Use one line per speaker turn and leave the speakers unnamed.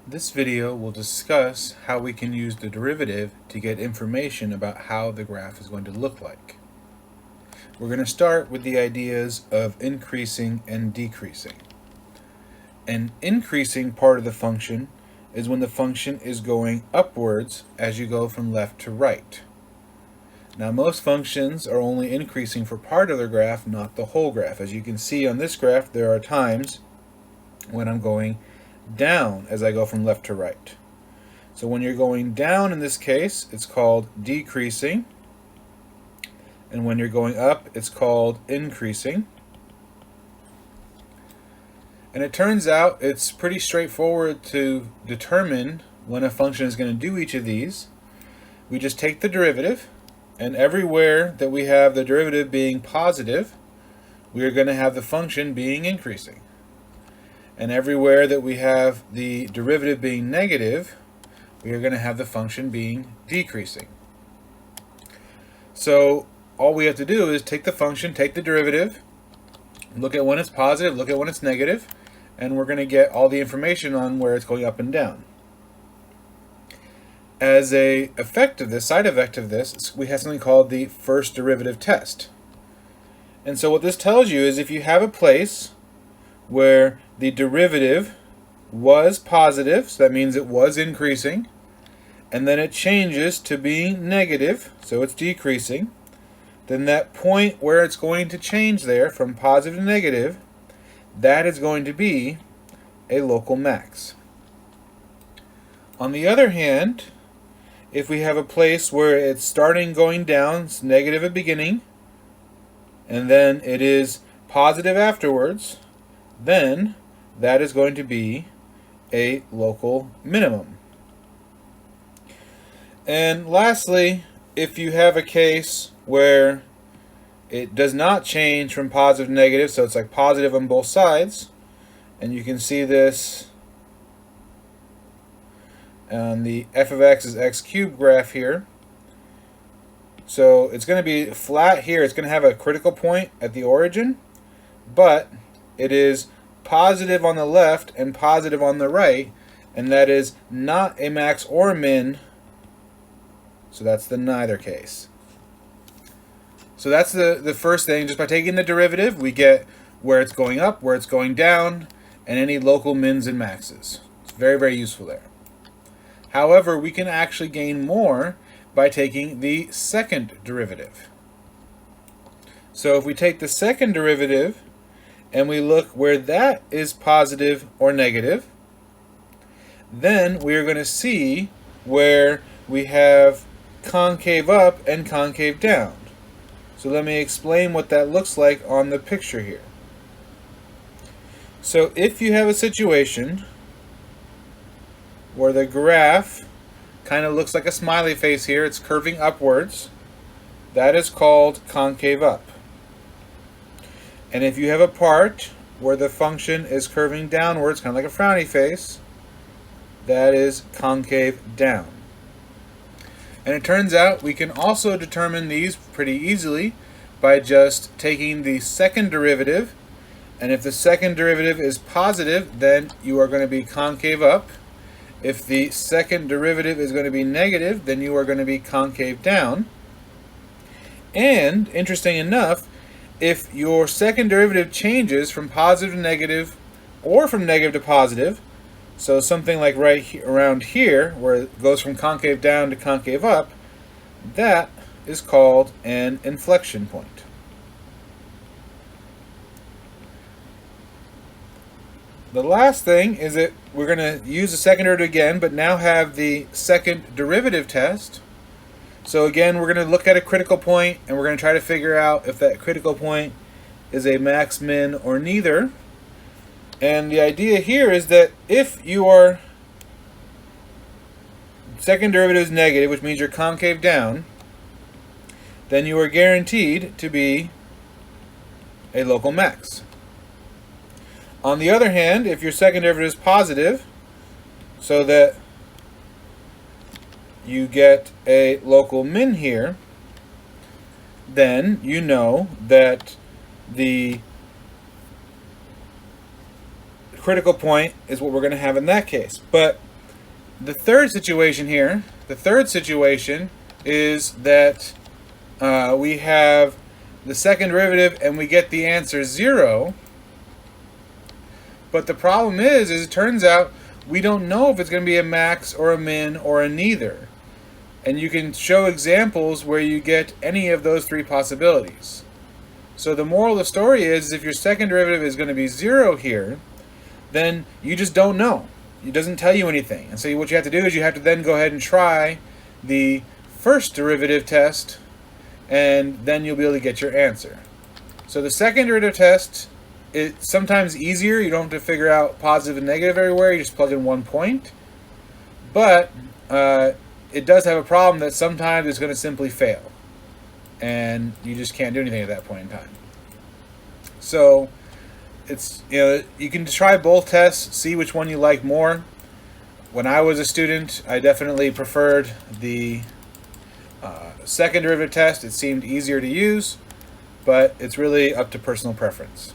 This video will discuss how we can use the derivative to get information about how the graph is going to look like. We're going to start with the ideas of increasing and decreasing. An increasing part of the function is when the function is going upwards as you go from left to right. Now most functions are only increasing for part of the graph, not the whole graph. As you can see on this graph, there are times when I'm going down as I go from left to right. So when you're going down in this case, it's called decreasing. And when you're going up, it's called increasing. And it turns out it's pretty straightforward to determine when a function is going to do each of these. We just take the derivative, and everywhere that we have the derivative being positive, we are going to have the function being increasing. And everywhere that we have the derivative being negative, we are going to have the function being decreasing. So all we have to do is take the function, take the derivative, look at when it's positive, look at when it's negative, and we're going to get all the information on where it's going up and down. As a effect of this, side effect of this, we have something called the first derivative test. And so what this tells you is if you have a place where the derivative was positive, so that means it was increasing, and then it changes to being negative, so it's decreasing, then that point where it's going to change there from positive to negative, that is going to be a local max. On the other hand, if we have a place where it's starting going down, it's negative at beginning, and then it is positive afterwards, then that is going to be a local minimum. And lastly, if you have a case where it does not change from positive to negative, so it's like positive on both sides, and you can see this on the f of x is x cubed graph here. So it's going to be flat here. It's going to have a critical point at the origin, but it is positive on the left and positive on the right, and that is not a max or a min, so that's the neither case. So that's the first thing. Just by taking the derivative, we get where it's going up, where it's going down, and any local mins and maxes. It's very, very useful there. However, we can actually gain more by taking the second derivative. So if we take the second derivative and we look where that is positive or negative, then we are going to see where we have concave up and concave down. So let me explain what that looks like on the picture here. So if you have a situation where the graph kind of looks like a smiley face here, it's curving upwards, that is called concave up. And if you have a part where the function is curving downwards, kind of like a frowny face, that is concave down. And it turns out we can also determine these pretty easily by just taking the second derivative, and if the second derivative is positive, then you are going to be concave up. If the second derivative is going to be negative, then you are going to be concave down. And interesting enough, if your second derivative changes from positive to negative or from negative to positive, so something like around here, where it goes from concave down to concave up, that is called an inflection point. The last thing is that we're going to use the second derivative again, but now have the second derivative test. So again, we're going to look at a critical point, and we're going to try to figure out if that critical point is a max, min, or neither. And the idea here is that if your second derivative is negative, which means you're concave down, then you are guaranteed to be a local max. On the other hand, if your second derivative is positive, so that you get a local min here, then you know that the critical point is what we're going to have in that case. But the third situation here, is that we have the second derivative and we get the answer 0. But the problem is it turns out we don't know if it's going to be a max or a min or a neither. And you can show examples where you get any of those three possibilities. So the moral of the story is if your second derivative is going to be 0 here, then you just don't know. It doesn't tell you anything. And so what you have to do is you have to then go ahead and try the first derivative test, and then you'll be able to get your answer. So the second derivative test, it's sometimes easier. You don't have to figure out positive and negative everywhere. You just plug in 1 point. But it does have a problem that sometimes it's going to simply fail. And you just can't do anything at that point in time. So it's, you can try both tests, see which one you like more. When I was a student, I definitely preferred the second derivative test. It seemed easier to use, but it's really up to personal preference.